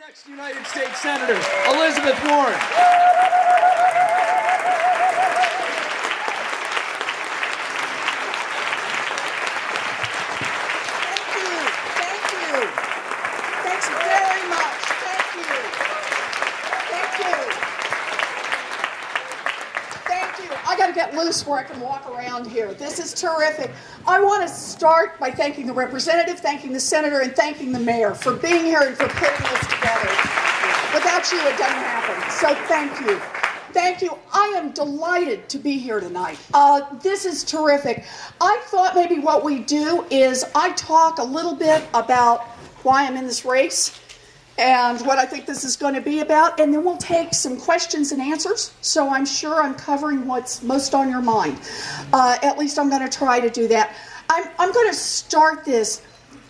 next United States Senator, Elizabeth Warren. Thanks very much. Thank you. I got to get loose where I can walk around here. This is terrific. I want to start by thanking the representative, thanking the senator, and thanking the mayor for being here and for putting this together. Without you, it doesn't happen. So thank you. Thank you. I am delighted to be here tonight. This is terrific. I thought maybe what we do is I talk a little bit about why I'm in this race and what I think this is going to be about, and then we'll take some questions and answers. So I'm sure I'm covering what's most on your mind. At least I'm going to try to do that. I'm going to start this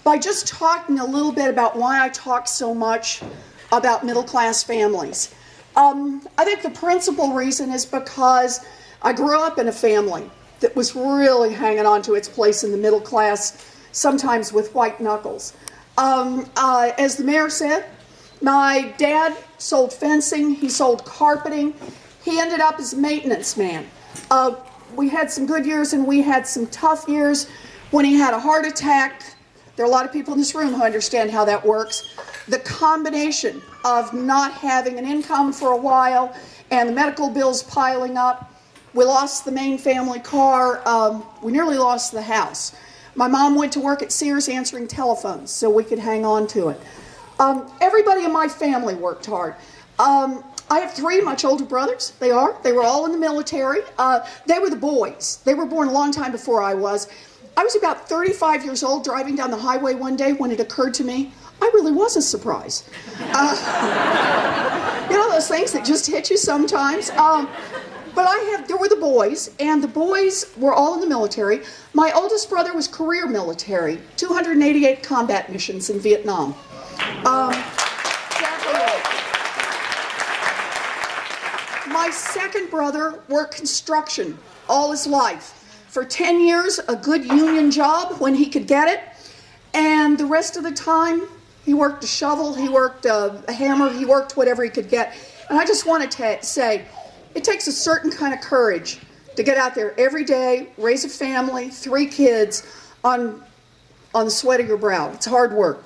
by just talking a little bit about why I talk so much about middle-class families. I think the principal reason is because I grew up in a family that was really hanging on to its place in the middle class, sometimes with white knuckles. As the mayor said, my dad sold fencing, he sold carpeting, he ended up as a maintenance man. We had some good years and we had some tough years. When he had a heart attack, there are a lot of people in this room who understand how that works. The combination of not having an income for a while and the medical bills piling up, we lost the main family car, we nearly lost the house. My mom went to work at Sears answering telephones so we could hang on to it. Everybody in my family worked hard. I have three much older brothers. They were all in the military. They were the boys. They were born a long time before I was. I was about 35 years old driving down the highway one day when it occurred to me, I really was a surprise. You know those things that just hit you sometimes? But there were the boys, and the boys were all in the military. My oldest brother was career military, 288 combat missions in Vietnam. My second brother worked construction all his life. For 10 years, a good union job when he could get it, and the rest of the time, he worked a shovel, he worked a hammer, he worked whatever he could get. And I just want to say, it takes a certain kind of courage to get out there every day, raise a family, 3 kids on the sweat of your brow. It's hard work.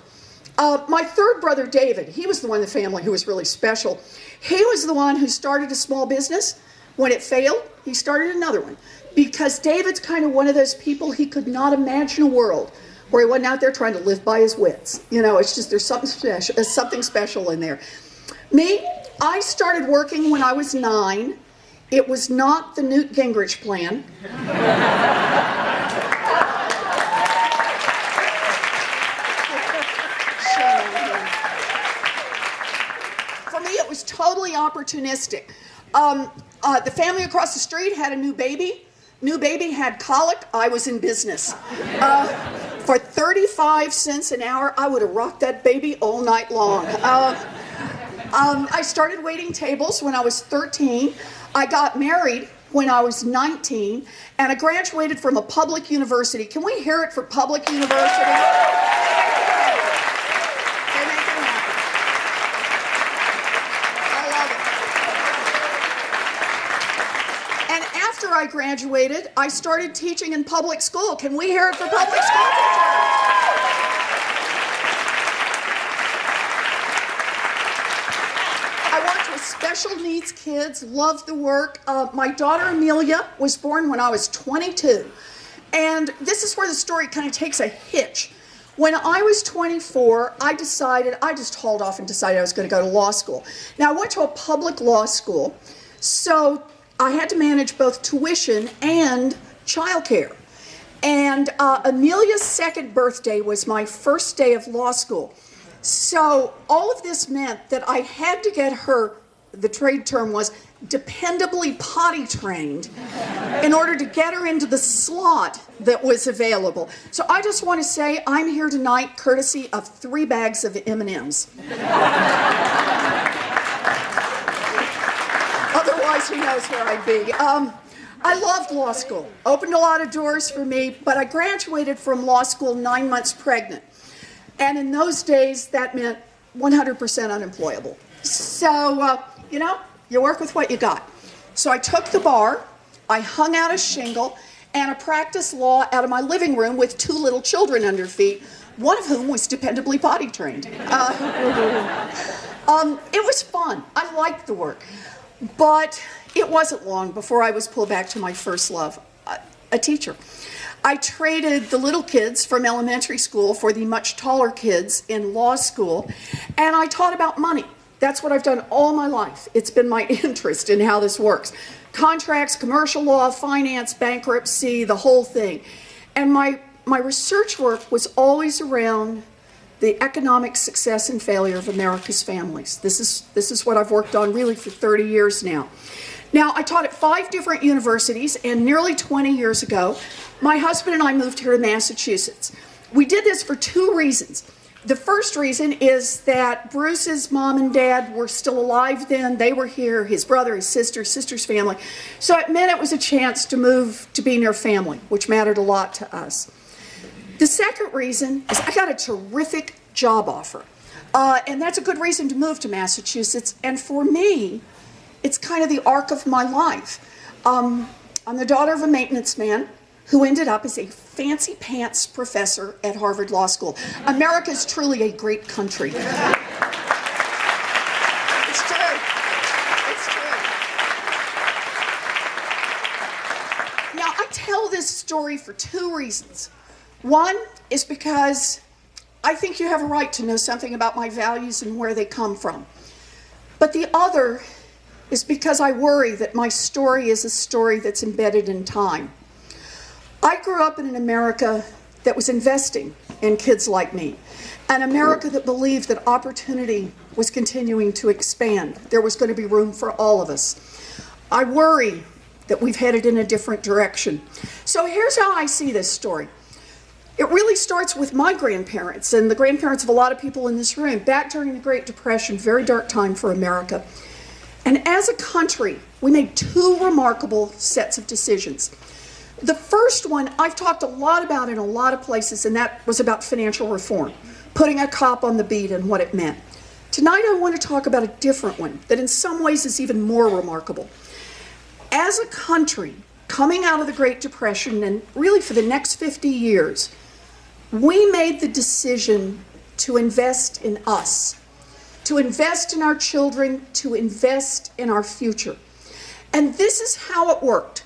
My third brother, David, he was the one in the family who was really special. He was the one who started a small business. When it failed, he started another one. Because David's kind of one of those people, he could not imagine a world where he wasn't out there trying to live by his wits. You know, it's just there's something special in there. Me, I started working when I was 9. It was not the Newt Gingrich plan. For me, it was totally opportunistic. The family across the street had a new baby. New baby had colic. I was in business. For 35 cents an hour, I would have rocked that baby all night long. I started waiting tables when I was 13. I got married when I was 19, and I graduated from a public university. Can we hear it for public university? They make it happen. I love it. And after I graduated, I started teaching in public school. Can we hear it for public school teachers? Special needs kids, love the work. My daughter Amelia was born when I was 22. And this is where the story kind of takes a hitch. When I was 24, I just hauled off and decided I was going to go to law school. Now, I went to a public law school, so I had to manage both tuition and childcare. And Amelia's second birthday was my first day of law school. So all of this meant that I had to get her, the trade term was dependably potty trained in order to get her into the slot that was available. So I just want to say I'm here tonight courtesy of 3 bags of M&Ms. Otherwise, who knows where I'd be. I loved law school. Opened a lot of doors for me, but I graduated from law school 9 months pregnant. And in those days, that meant 100% unemployable. So, you work with what you got. So I took the bar, I hung out a shingle, and I practiced law out of my living room with 2 little children under feet, one of whom was dependably potty trained. It was fun. I liked the work. But it wasn't long before I was pulled back to my first love, a teacher. I traded the little kids from elementary school for the much taller kids in law school, and I taught about money. That's what I've done all my life. It's been my interest in how this works. Contracts, commercial law, finance, bankruptcy, the whole thing. And my research work was always around the economic success and failure of America's families. This is what I've worked on really for 30 years now. Now, I taught at 5 different universities, and nearly 20 years ago, my husband and I moved here to Massachusetts. We did this for 2 reasons. The first reason is that Bruce's mom and dad were still alive then. They were here, his brother, his sister's family. So it meant it was a chance to move to be near family, which mattered a lot to us. The second reason is I got a terrific job offer. And that's a good reason to move to Massachusetts. And for me, it's kind of the arc of my life. I'm the daughter of a maintenance man who ended up as a fancy pants professor at Harvard Law School. America is truly a great country. It's true. It's true. Now, I tell this story for 2 reasons. One is because I think you have a right to know something about my values and where they come from. But the other is because I worry that my story is a story that's embedded in time. I grew up in an America that was investing in kids like me, an America that believed that opportunity was continuing to expand. There was going to be room for all of us. I worry that we've headed in a different direction. So here's how I see this story. It really starts with my grandparents and the grandparents of a lot of people in this room. Back during the Great Depression, very dark time for America. And as a country, we made 2 remarkable sets of decisions. The first one I've talked a lot about in a lot of places, and that was about financial reform, putting a cop on the beat and what it meant. Tonight I want to talk about a different one that in some ways is even more remarkable. As a country, coming out of the Great Depression, and really for the next 50 years, we made the decision to invest in us, to invest in our children, to invest in our future. And this is how it worked.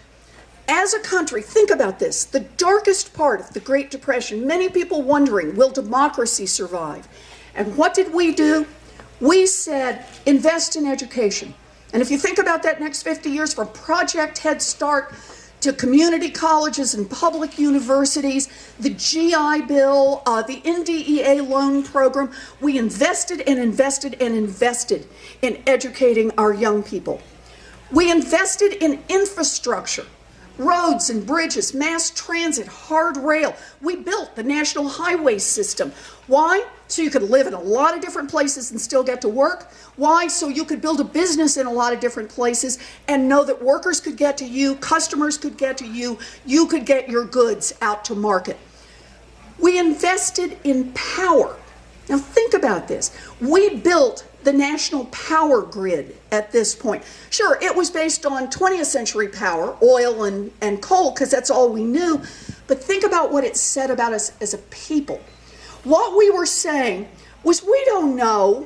As a country, think about this, the darkest part of the Great Depression, many people wondering, will democracy survive? And what did we do? We said, invest in education. And if you think about that next 50 years, from Project Head Start to community colleges and public universities, the GI Bill, the NDEA loan program, we invested and invested and invested in educating our young people. We invested in infrastructure. Roads and bridges, mass transit, hard rail. We built the national highway system. Why? So you could live in a lot of different places and still get to work. Why? So you could build a business in a lot of different places and know that workers could get to you, customers could get to you, you could get your goods out to market. We invested in power. Now think about this. We built the national power grid at this point. Sure, it was based on 20th century power, oil and coal, because that's all we knew, but think about what it said about us as a people. What we were saying was, we don't know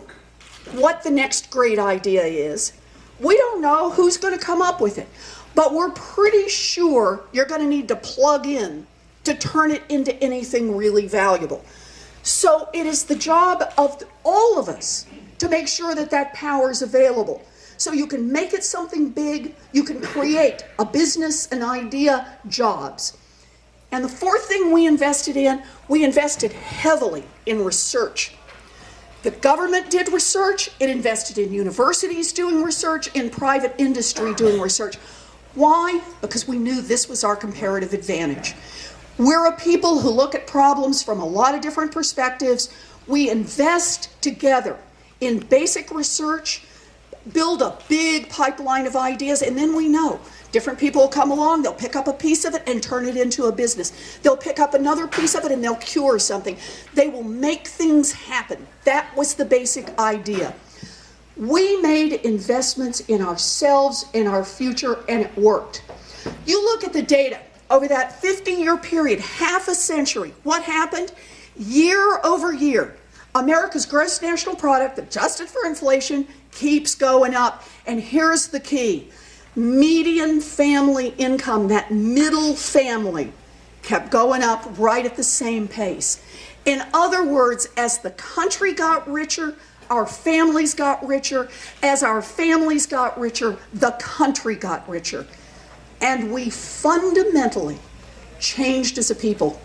what the next great idea is. We don't know who's going to come up with it, but we're pretty sure you're going to need to plug in to turn it into anything really valuable. So it is the job of all of us to make sure that that power is available. So you can make it something big, you can create a business, an idea, jobs. And the 4th thing we invested heavily in research. The government did research, it invested in universities doing research, in private industry doing research. Why? Because we knew this was our comparative advantage. We're a people who look at problems from a lot of different perspectives. We invest together in basic research, build a big pipeline of ideas, and then we know Different people will come along, they'll pick up a piece of it and turn it into a business. They'll pick up another piece of it and they'll cure something. They will make things happen. That was the basic idea. We made investments in ourselves, in our future, and it worked. You look at the data over that 50-year period, half a century, what happened? Year over year, America's gross national product, adjusted for inflation, keeps going up. And here's the key. Median family income, that middle family, kept going up right at the same pace. In other words, as the country got richer, our families got richer. As our families got richer, the country got richer. And we fundamentally changed as a people.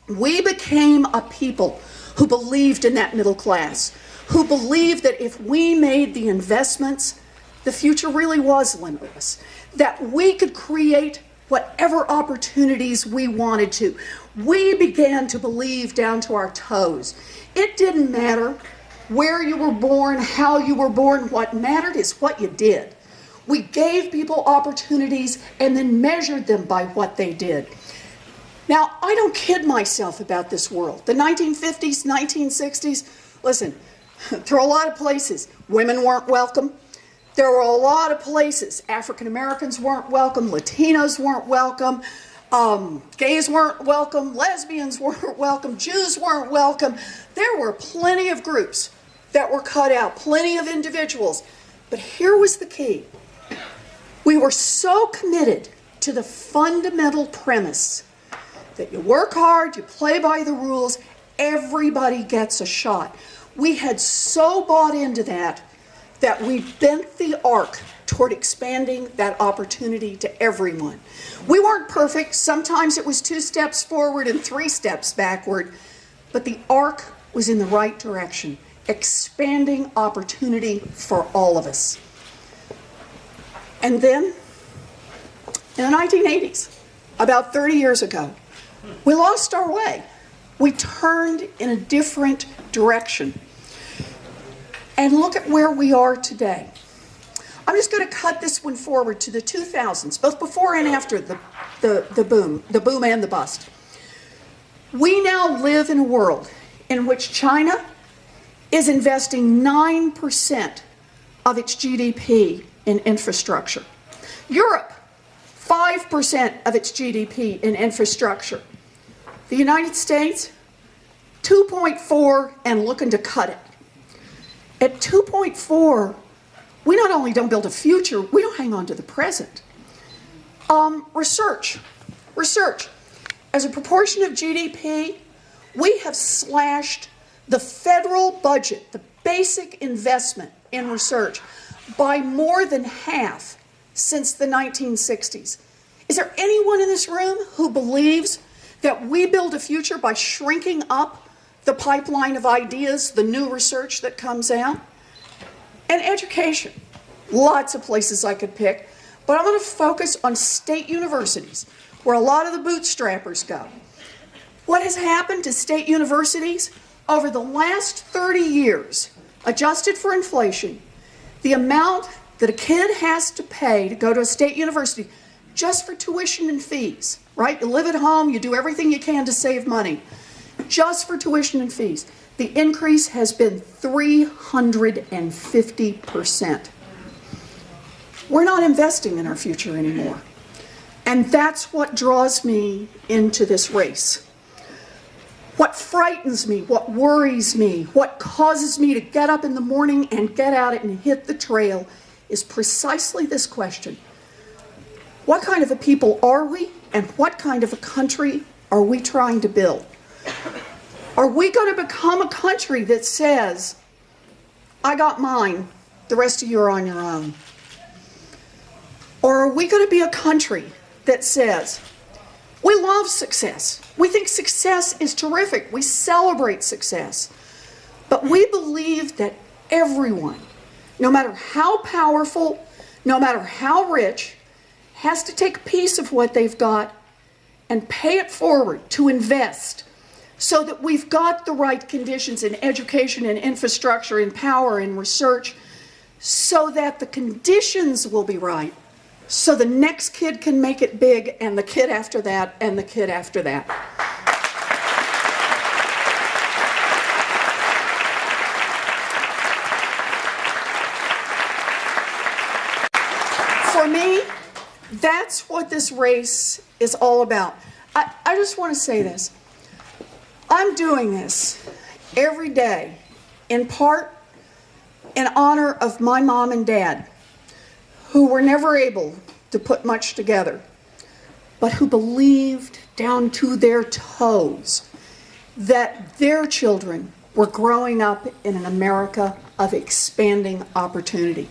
We became a people who believed in that middle class, who believed that if we made the investments, the future really was limitless, that we could create whatever opportunities we wanted to. We began to believe down to our toes. It didn't matter where you were born, how you were born. What mattered is what you did. We gave people opportunities and then measured them by what they did. Now, I don't kid myself about this world. The 1950s, 1960s, listen, there were a lot of places women weren't welcome. There were a lot of places African Americans weren't welcome, Latinos weren't welcome, gays weren't welcome, lesbians weren't welcome, Jews weren't welcome. There were plenty of groups that were cut out, plenty of individuals. But here was the key. We were so committed to the fundamental premise that you work hard, you play by the rules, everybody gets a shot. We had so bought into that we bent the arc toward expanding that opportunity to everyone. We weren't perfect. Sometimes it was 2 steps forward and 3 steps backward, but the arc was in the right direction, expanding opportunity for all of us. And then, in the 1980s, about 30 years ago, we lost our way. We turned in a different direction. And look at where we are today. I'm just going to cut this one forward to the 2000s, both before and after the boom and the bust. We now live in a world in which China is investing 9% of its GDP in infrastructure. Europe, 5% of its GDP in infrastructure. The United States, 2.4 and looking to cut it. At 2.4, we not only don't build a future, we don't hang on to the present. Research. As a proportion of GDP, we have slashed the federal budget, the basic investment in research, by more than half since the 1960s. Is there anyone in this room who believes that we build a future by shrinking up the pipeline of ideas, the new research that comes out? And education. Lots of places I could pick, but I'm going to focus on state universities, where a lot of the bootstrappers go. What has happened to state universities? Over the last 30 years, adjusted for inflation, the amount that a kid has to pay to go to a state university just for tuition and fees, right? You live at home, you do everything you can to save money. Just for tuition and fees, the increase has been 350%. We're not investing in our future anymore. And that's what draws me into this race. What frightens me, what worries me, what causes me to get up in the morning and get out and hit the trail is precisely this question. What kind of a people are we, and what kind of a country are we trying to build? Are we going to become a country that says, I got mine, the rest of you are on your own? Or are we going to be a country that says, we love success. We think success is terrific. We celebrate success. But we believe that everyone, no matter how powerful, no matter how rich, has to take a piece of what they've got and pay it forward to invest so that we've got the right conditions in education and infrastructure and power and research so that the conditions will be right so the next kid can make it big, and the kid after that, and the kid after that. For me, that's what this race is all about. I just want to say this. I'm doing this every day, in part in honor of my mom and dad, who were never able to put much together, but who believed down to their toes that their children were growing up in an America of expanding opportunity.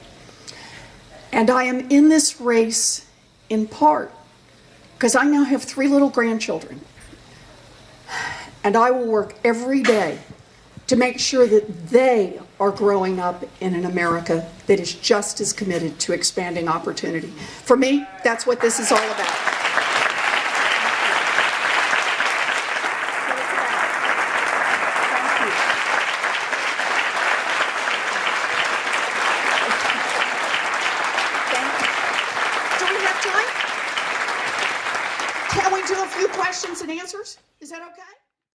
And I am in this race in part because I now have 3 little grandchildren. And I will work every day to make sure that they are growing up in an America that is just as committed to expanding opportunity. For me, that's what this is all about. Do we have time? Can we do a few questions and answers? Is that okay?